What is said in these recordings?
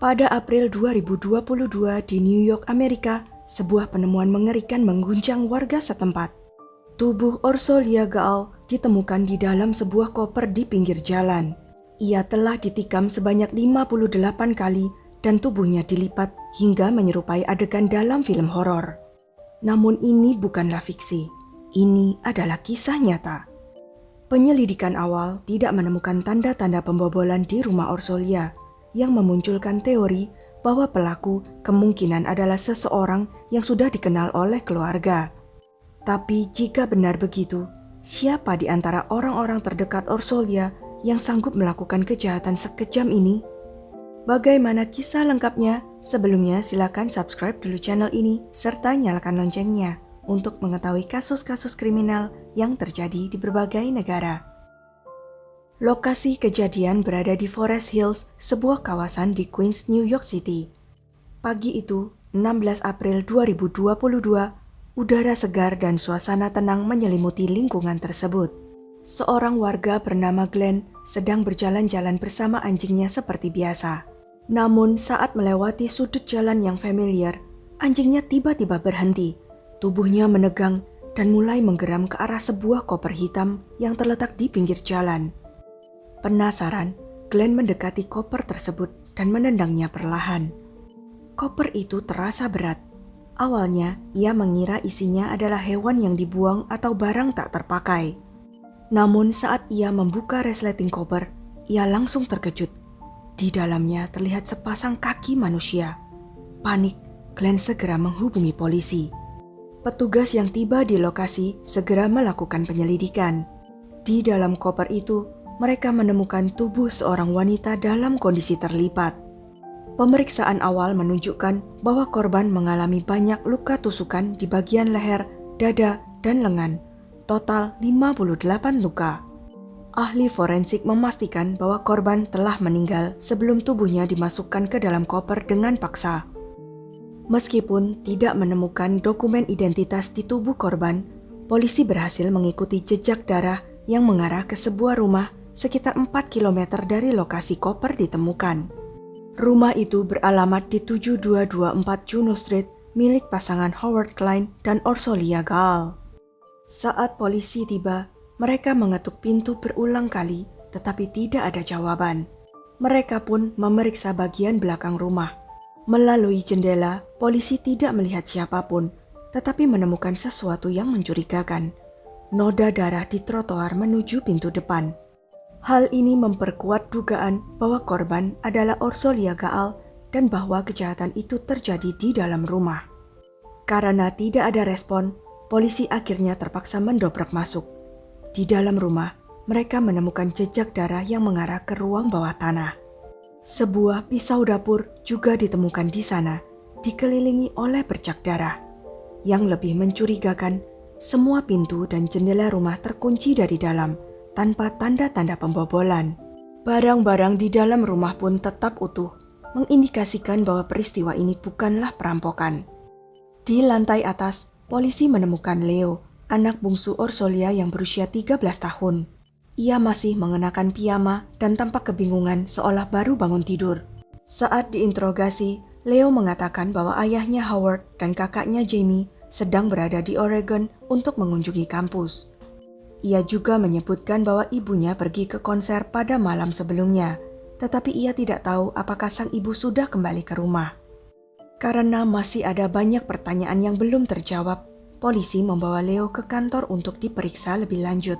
Pada April 2022 di New York, Amerika, sebuah penemuan mengerikan mengguncang warga setempat. Tubuh Orsolya Gaal ditemukan di dalam sebuah koper di pinggir jalan. Ia telah ditikam sebanyak 58 kali dan tubuhnya dilipat hingga menyerupai adegan dalam film horor. Namun ini bukanlah fiksi, ini adalah kisah nyata. Penyelidikan awal tidak menemukan tanda-tanda pembobolan di rumah Orsolya, yang memunculkan teori bahwa pelaku kemungkinan adalah seseorang yang sudah dikenal oleh keluarga. Tapi jika benar begitu, siapa di antara orang-orang terdekat Orsolya yang sanggup melakukan kejahatan sekejam ini? Bagaimana kisah lengkapnya? Sebelumnya silakan subscribe dulu channel ini serta nyalakan loncengnya untuk mengetahui kasus-kasus kriminal yang terjadi di berbagai negara. Lokasi kejadian berada di Forest Hills, sebuah kawasan di Queens, New York City. Pagi itu, 16 April 2022, udara segar dan suasana tenang menyelimuti lingkungan tersebut. Seorang warga bernama Glenn sedang berjalan-jalan bersama anjingnya seperti biasa. Namun saat melewati sudut jalan yang familiar, anjingnya tiba-tiba berhenti. Tubuhnya menegang dan mulai menggeram ke arah sebuah koper hitam yang terletak di pinggir jalan. Penasaran, Glenn mendekati koper tersebut dan menendangnya perlahan. Koper itu terasa berat. Awalnya, ia mengira isinya adalah hewan yang dibuang atau barang tak terpakai. Namun saat ia membuka resleting koper, ia langsung terkejut. Di dalamnya terlihat sepasang kaki manusia. Panik, Glenn segera menghubungi polisi. Petugas yang tiba di lokasi segera melakukan penyelidikan. Di dalam koper itu, mereka menemukan tubuh seorang wanita dalam kondisi terlipat. Pemeriksaan awal menunjukkan bahwa korban mengalami banyak luka tusukan di bagian leher, dada, dan lengan. Total 58 luka. Ahli forensik memastikan bahwa korban telah meninggal sebelum tubuhnya dimasukkan ke dalam koper dengan paksa. Meskipun tidak menemukan dokumen identitas di tubuh korban, polisi berhasil mengikuti jejak darah yang mengarah ke sebuah rumah sekitar 4 km dari lokasi koper ditemukan. Rumah itu beralamat di 7224 Juno Street milik pasangan Howard Klein dan Orsolya Gaal. Saat polisi tiba, mereka mengetuk pintu berulang kali tetapi tidak ada jawaban. Mereka pun memeriksa bagian belakang rumah. Melalui jendela, polisi tidak melihat siapapun tetapi menemukan sesuatu yang mencurigakan. Noda darah di trotoar menuju pintu depan. Hal ini memperkuat dugaan bahwa korban adalah Orsolya Gaal dan bahwa kejahatan itu terjadi di dalam rumah. Karena tidak ada respon, polisi akhirnya terpaksa mendobrak masuk. Di dalam rumah, mereka menemukan jejak darah yang mengarah ke ruang bawah tanah. Sebuah pisau dapur juga ditemukan di sana, dikelilingi oleh bercak darah. Yang lebih mencurigakan, semua pintu dan jendela rumah terkunci dari dalam, tanpa tanda-tanda pembobolan. Barang-barang di dalam rumah pun tetap utuh, mengindikasikan bahwa peristiwa ini bukanlah perampokan. Di lantai atas, polisi menemukan Leo, anak bungsu Orsolya yang berusia 13 tahun. Ia masih mengenakan piyama dan tampak kebingungan seolah baru bangun tidur. Saat diinterogasi, Leo mengatakan bahwa ayahnya Howard dan kakaknya Jamie sedang berada di Oregon untuk mengunjungi kampus. Ia juga menyebutkan bahwa ibunya pergi ke konser pada malam sebelumnya, tetapi ia tidak tahu apakah sang ibu sudah kembali ke rumah. Karena masih ada banyak pertanyaan yang belum terjawab, polisi membawa Leo ke kantor untuk diperiksa lebih lanjut.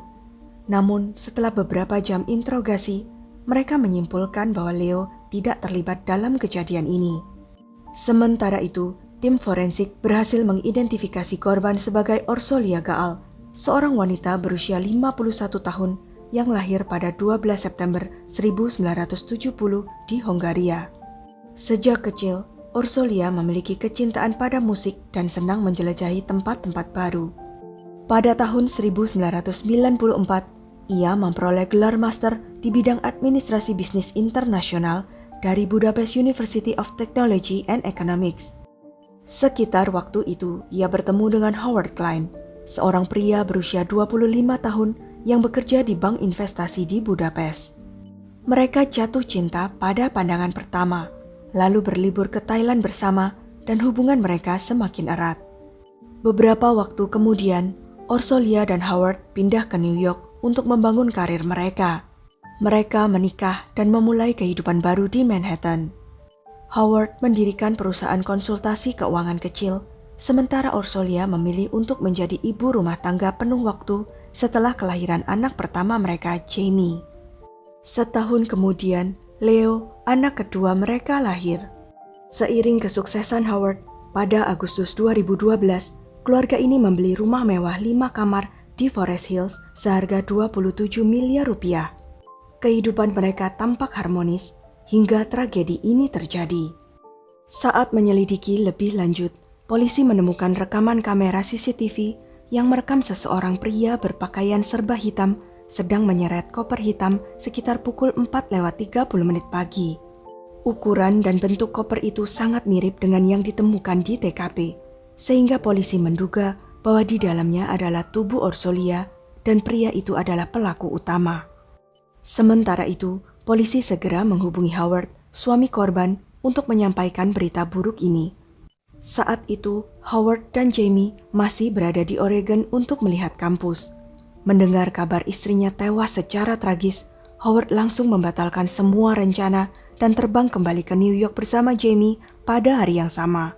Namun, setelah beberapa jam interogasi, mereka menyimpulkan bahwa Leo tidak terlibat dalam kejadian ini. Sementara itu, tim forensik berhasil mengidentifikasi korban sebagai Orsolya Gaal, seorang wanita berusia 51 tahun yang lahir pada 12 September 1970 di Hongaria. Sejak kecil, Orsolya memiliki kecintaan pada musik dan senang menjelajahi tempat-tempat baru. Pada tahun 1994, ia memperoleh gelar master di bidang administrasi bisnis internasional dari Budapest University of Technology and Economics. Sekitar waktu itu, ia bertemu dengan Howard Klein, seorang pria berusia 25 tahun yang bekerja di bank investasi di Budapest. Mereka jatuh cinta pada pandangan pertama, lalu berlibur ke Thailand bersama dan hubungan mereka semakin erat. Beberapa waktu kemudian, Orsolya dan Howard pindah ke New York untuk membangun karir mereka. Mereka menikah dan memulai kehidupan baru di Manhattan. Howard mendirikan perusahaan konsultasi keuangan kecil, sementara Orsolya memilih untuk menjadi ibu rumah tangga penuh waktu setelah kelahiran anak pertama mereka, Jamie. Setahun kemudian, Leo, anak kedua mereka, lahir. Seiring kesuksesan Howard, pada Agustus 2012, keluarga ini membeli rumah mewah 5 kamar di Forest Hills seharga 27 miliar rupiah. Kehidupan mereka tampak harmonis hingga tragedi ini terjadi. Saat menyelidiki lebih lanjut, polisi menemukan rekaman kamera CCTV yang merekam seseorang pria berpakaian serba hitam sedang menyeret koper hitam sekitar pukul 4:30 pagi. Ukuran dan bentuk koper itu sangat mirip dengan yang ditemukan di TKP, sehingga polisi menduga bahwa di dalamnya adalah tubuh Orsolya dan pria itu adalah pelaku utama. Sementara itu, polisi segera menghubungi Howard, suami korban, untuk menyampaikan berita buruk ini. Saat itu, Howard dan Jamie masih berada di Oregon untuk melihat kampus. Mendengar kabar istrinya tewas secara tragis, Howard langsung membatalkan semua rencana dan terbang kembali ke New York bersama Jamie pada hari yang sama.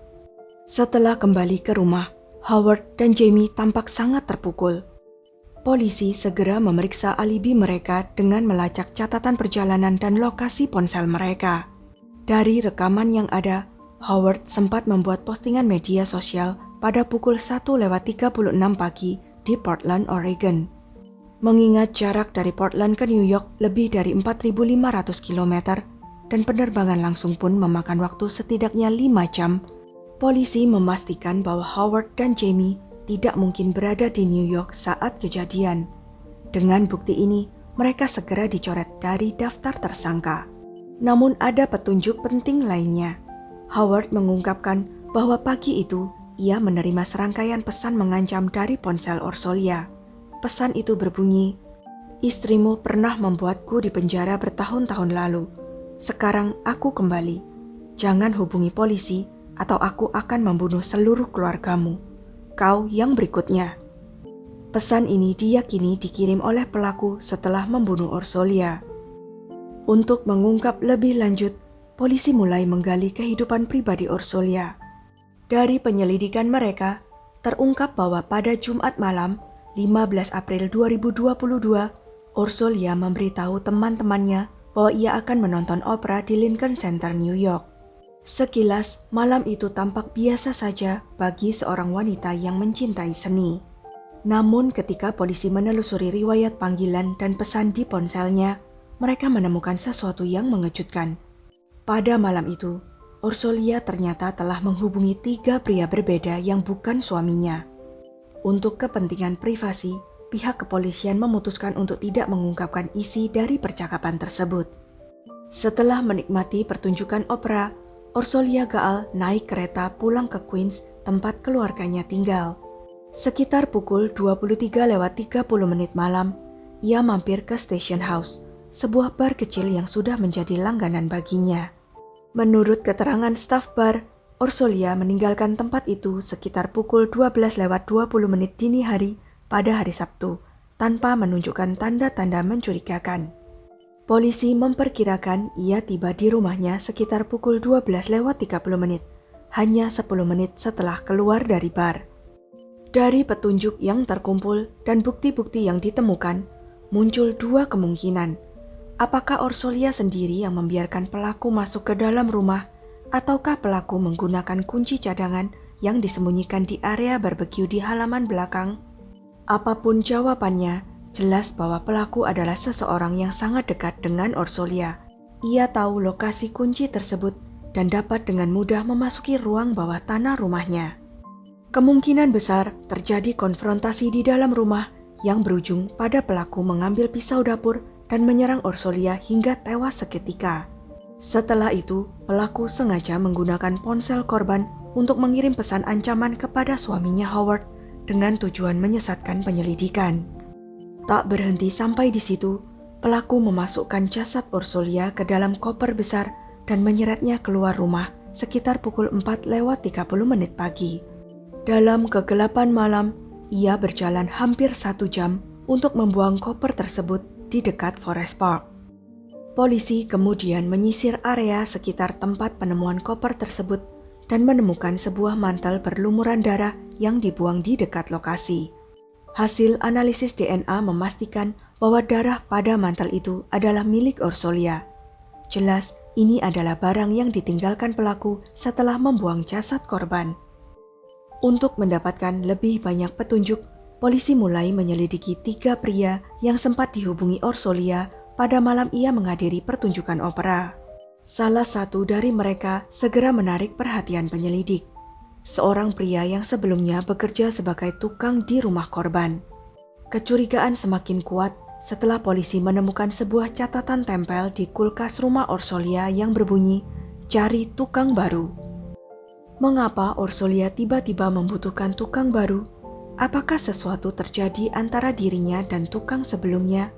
Setelah kembali ke rumah, Howard dan Jamie tampak sangat terpukul. Polisi segera memeriksa alibi mereka dengan melacak catatan perjalanan dan lokasi ponsel mereka. Dari rekaman yang ada, Howard sempat membuat postingan media sosial pada pukul 1:36 pagi di Portland, Oregon. Mengingat jarak dari Portland ke New York lebih dari 4.500 km dan penerbangan langsung pun memakan waktu setidaknya 5 jam, polisi memastikan bahwa Howard dan Jamie tidak mungkin berada di New York saat kejadian. Dengan bukti ini, mereka segera dicoret dari daftar tersangka. Namun ada petunjuk penting lainnya. Howard mengungkapkan bahwa pagi itu ia menerima serangkaian pesan mengancam dari ponsel Orsolya. Pesan itu berbunyi, "Istrimu pernah membuatku di penjara bertahun-tahun lalu. Sekarang aku kembali. Jangan hubungi polisi atau aku akan membunuh seluruh keluargamu. Kau yang berikutnya." Pesan ini diyakini dikirim oleh pelaku setelah membunuh Orsolya. Untuk mengungkap lebih lanjut, polisi mulai menggali kehidupan pribadi Orsolya. Dari penyelidikan mereka, terungkap bahwa pada Jumat malam, 15 April 2022, Orsolya memberitahu teman-temannya bahwa ia akan menonton opera di Lincoln Center, New York. Sekilas, malam itu tampak biasa saja bagi seorang wanita yang mencintai seni. Namun ketika polisi menelusuri riwayat panggilan dan pesan di ponselnya, mereka menemukan sesuatu yang mengejutkan. Pada malam itu, Orsolya ternyata telah menghubungi 3 pria berbeda yang bukan suaminya. Untuk kepentingan privasi, pihak kepolisian memutuskan untuk tidak mengungkapkan isi dari percakapan tersebut. Setelah menikmati pertunjukan opera, Orsolya Gaal naik kereta pulang ke Queens, tempat keluarganya tinggal. Sekitar pukul 23:30 malam, ia mampir ke Station House, sebuah bar kecil yang sudah menjadi langganan baginya. Menurut keterangan staf bar, Orsolya meninggalkan tempat itu sekitar pukul 12:20 dini hari pada hari Sabtu, tanpa menunjukkan tanda-tanda mencurigakan. Polisi memperkirakan ia tiba di rumahnya sekitar pukul 12:30, hanya 10 menit setelah keluar dari bar. Dari petunjuk yang terkumpul dan bukti-bukti yang ditemukan, muncul 2 kemungkinan. Apakah Orsolya sendiri yang membiarkan pelaku masuk ke dalam rumah, ataukah pelaku menggunakan kunci cadangan yang disembunyikan di area barbeque di halaman belakang? Apapun jawabannya, jelas bahwa pelaku adalah seseorang yang sangat dekat dengan Orsolya. Ia tahu lokasi kunci tersebut dan dapat dengan mudah memasuki ruang bawah tanah rumahnya. Kemungkinan besar terjadi konfrontasi di dalam rumah yang berujung pada pelaku mengambil pisau dapur dan menyerang Orsolya hingga tewas seketika. Setelah itu, pelaku sengaja menggunakan ponsel korban untuk mengirim pesan ancaman kepada suaminya Howard dengan tujuan menyesatkan penyelidikan. Tak berhenti sampai di situ, pelaku memasukkan jasad Orsolya ke dalam koper besar dan menyeretnya keluar rumah sekitar pukul 4:30 pagi. Dalam kegelapan malam, ia berjalan hampir 1 jam untuk membuang koper tersebut di dekat Forest Park. Polisi kemudian menyisir area sekitar tempat penemuan koper tersebut dan menemukan sebuah mantel berlumuran darah yang dibuang di dekat lokasi. Hasil analisis DNA memastikan bahwa darah pada mantel itu adalah milik Orsolya. Jelas, ini adalah barang yang ditinggalkan pelaku setelah membuang jasad korban. Untuk mendapatkan lebih banyak petunjuk, polisi mulai menyelidiki 3 pria yang sempat dihubungi Orsolya pada malam ia menghadiri pertunjukan opera. Salah satu dari mereka segera menarik perhatian penyelidik. Seorang pria yang sebelumnya bekerja sebagai tukang di rumah korban. Kecurigaan semakin kuat setelah polisi menemukan sebuah catatan tempel di kulkas rumah Orsolya yang berbunyi, "Cari tukang baru." Mengapa Orsolya tiba-tiba membutuhkan tukang baru? Apakah sesuatu terjadi antara dirinya dan tukang sebelumnya?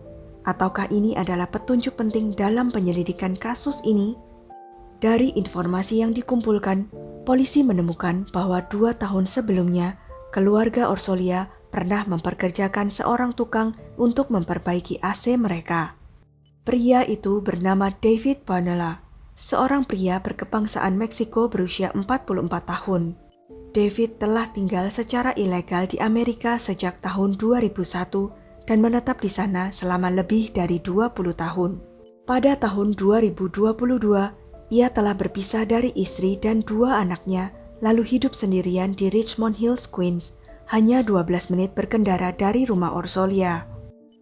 Ataukah ini adalah petunjuk penting dalam penyelidikan kasus ini? Dari informasi yang dikumpulkan, polisi menemukan bahwa 2 tahun sebelumnya, keluarga Orsolya pernah memperkerjakan seorang tukang untuk memperbaiki AC mereka. Pria itu bernama David Bonella, seorang pria berkebangsaan Meksiko berusia 44 tahun. David telah tinggal secara ilegal di Amerika sejak tahun 2001 dan menetap di sana selama lebih dari 20 tahun. Pada tahun 2022, ia telah berpisah dari istri dan 2 anaknya, lalu hidup sendirian di Richmond Hills, Queens, hanya 12 menit berkendara dari rumah Orsolya.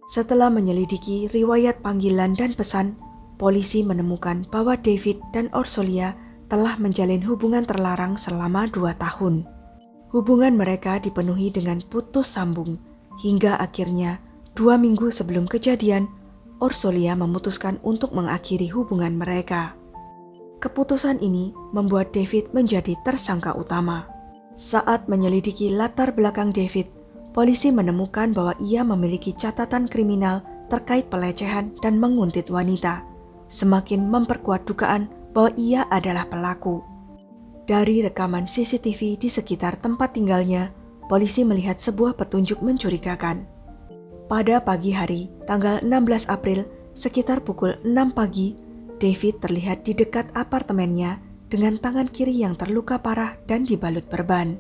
Setelah menyelidiki riwayat panggilan dan pesan, polisi menemukan bahwa David dan Orsolya telah menjalin hubungan terlarang selama 2 tahun. Hubungan mereka dipenuhi dengan putus sambung, hingga akhirnya 2 minggu sebelum kejadian, Orsolya memutuskan untuk mengakhiri hubungan mereka. Keputusan ini membuat David menjadi tersangka utama. Saat menyelidiki latar belakang David, polisi menemukan bahwa ia memiliki catatan kriminal terkait pelecehan dan menguntit wanita, semakin memperkuat dugaan bahwa ia adalah pelaku. Dari rekaman CCTV di sekitar tempat tinggalnya, polisi melihat sebuah petunjuk mencurigakan. Pada pagi hari, tanggal 16 April, sekitar pukul 6 pagi, David terlihat di dekat apartemennya dengan tangan kiri yang terluka parah dan dibalut perban.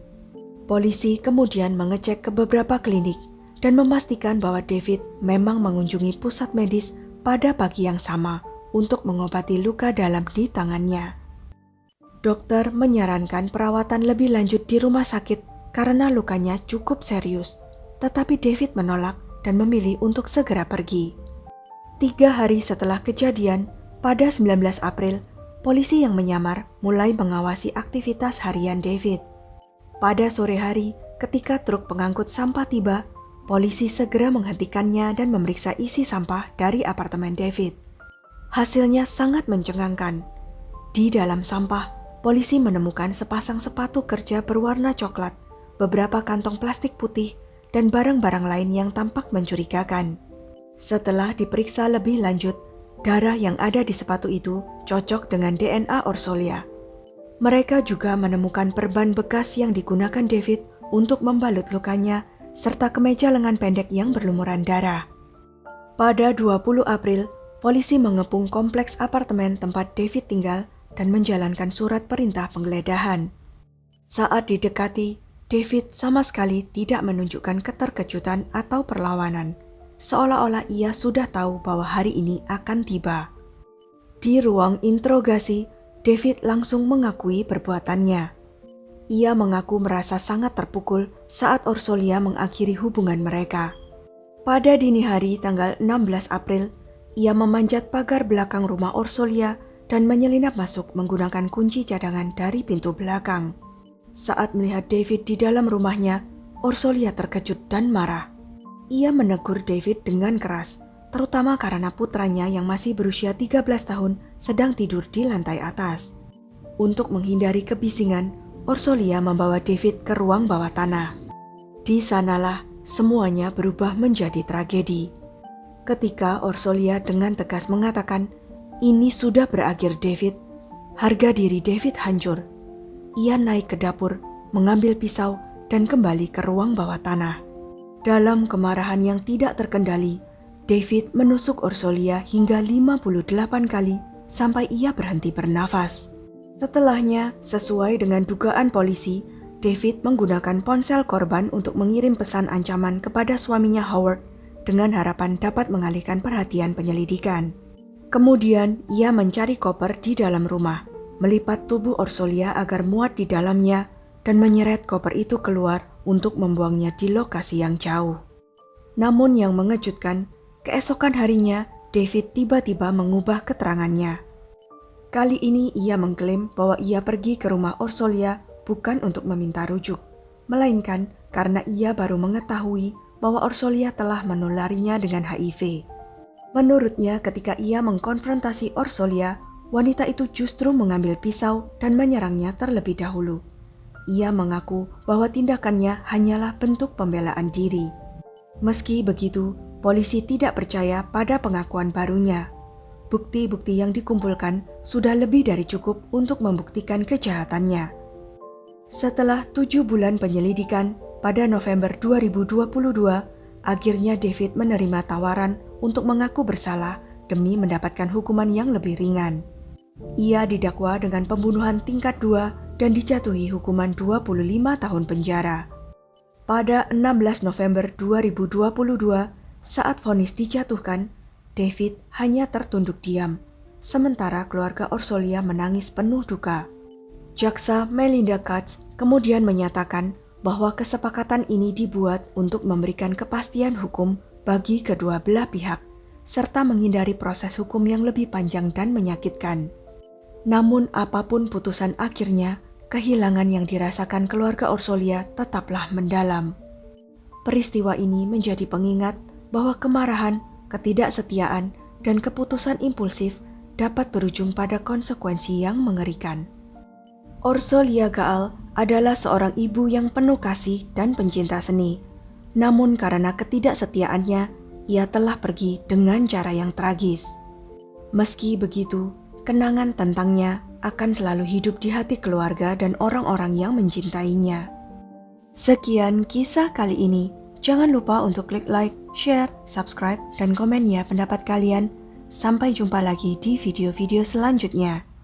Polisi kemudian mengecek ke beberapa klinik dan memastikan bahwa David memang mengunjungi pusat medis pada pagi yang sama untuk mengobati luka dalam di tangannya. Dokter menyarankan perawatan lebih lanjut di rumah sakit karena lukanya cukup serius, tetapi David menolak dan memilih untuk segera pergi. 3 hari setelah kejadian, pada 19 April, polisi yang menyamar mulai mengawasi aktivitas harian David. Pada sore hari, ketika truk pengangkut sampah tiba, polisi segera menghentikannya dan memeriksa isi sampah dari apartemen David. Hasilnya sangat mencengangkan. Di dalam sampah, polisi menemukan sepasang sepatu kerja berwarna coklat, beberapa kantong plastik putih, dan barang-barang lain yang tampak mencurigakan. Setelah diperiksa lebih lanjut, darah yang ada di sepatu itu cocok dengan DNA Orsolya. Mereka juga menemukan perban bekas yang digunakan David untuk membalut lukanya, serta kemeja lengan pendek yang berlumuran darah. Pada 20 April, polisi mengepung kompleks apartemen tempat David tinggal dan menjalankan surat perintah penggeledahan. Saat didekati, David sama sekali tidak menunjukkan keterkejutan atau perlawanan, seolah-olah ia sudah tahu bahwa hari ini akan tiba. Di ruang interogasi, David langsung mengakui perbuatannya. Ia mengaku merasa sangat terpukul saat Orsolya mengakhiri hubungan mereka. Pada dini hari tanggal 16 April, ia memanjat pagar belakang rumah Orsolya dan menyelinap masuk menggunakan kunci cadangan dari pintu belakang. Saat melihat David di dalam rumahnya, Orsolya terkejut dan marah. Ia menegur David dengan keras, terutama karena putranya yang masih berusia 13 tahun sedang tidur di lantai atas. Untuk menghindari kebisingan, Orsolya membawa David ke ruang bawah tanah. Di sanalah semuanya berubah menjadi tragedi. Ketika Orsolya dengan tegas mengatakan, "Ini sudah berakhir David," Harga diri David hancur. Ia naik ke dapur, mengambil pisau, dan kembali ke ruang bawah tanah. Dalam kemarahan yang tidak terkendali, David menusuk Ursolia hingga 58 kali sampai ia berhenti bernafas. Setelahnya, sesuai dengan dugaan polisi, David menggunakan ponsel korban untuk mengirim pesan ancaman kepada suaminya Howard dengan harapan dapat mengalihkan perhatian penyelidikan. Kemudian, ia mencari koper di dalam rumah, melipat tubuh Ursolia agar muat di dalamnya, dan menyeret koper itu keluar untuk membuangnya di lokasi yang jauh. Namun yang mengejutkan, keesokan harinya David tiba-tiba mengubah keterangannya. Kali ini ia mengklaim bahwa ia pergi ke rumah Ursolia bukan untuk meminta rujuk, melainkan karena ia baru mengetahui bahwa Ursolia telah menularinya dengan HIV. Menurutnya, ketika ia mengkonfrontasi Ursolia, wanita itu justru mengambil pisau dan menyerangnya terlebih dahulu. Ia mengaku bahwa tindakannya hanyalah bentuk pembelaan diri. Meski begitu, polisi tidak percaya pada pengakuan barunya. Bukti-bukti yang dikumpulkan sudah lebih dari cukup untuk membuktikan kejahatannya. Setelah 7 bulan penyelidikan, pada November 2022, akhirnya David menerima tawaran untuk mengaku bersalah demi mendapatkan hukuman yang lebih ringan. Ia didakwa dengan pembunuhan tingkat 2 dan dijatuhi hukuman 25 tahun penjara. Pada 16 November 2022, saat vonis dijatuhkan, David hanya tertunduk diam, sementara keluarga Ursolia menangis penuh duka. Jaksa Melinda Katz kemudian menyatakan bahwa kesepakatan ini dibuat untuk memberikan kepastian hukum bagi kedua belah pihak, serta menghindari proses hukum yang lebih panjang dan menyakitkan. Namun apapun putusan akhirnya, kehilangan yang dirasakan keluarga Ursolia tetaplah mendalam. Peristiwa ini menjadi pengingat bahwa kemarahan, ketidaksetiaan, dan keputusan impulsif dapat berujung pada konsekuensi yang mengerikan. Ursolia Gaal adalah seorang ibu yang penuh kasih dan pencinta seni. Namun karena ketidaksetiaannya, ia telah pergi dengan cara yang tragis. Meski begitu, kenangan tentangnya akan selalu hidup di hati keluarga dan orang-orang yang mencintainya. Sekian kisah kali ini. Jangan lupa untuk klik like, share, subscribe, dan komen ya pendapat kalian. Sampai jumpa lagi di video-video selanjutnya.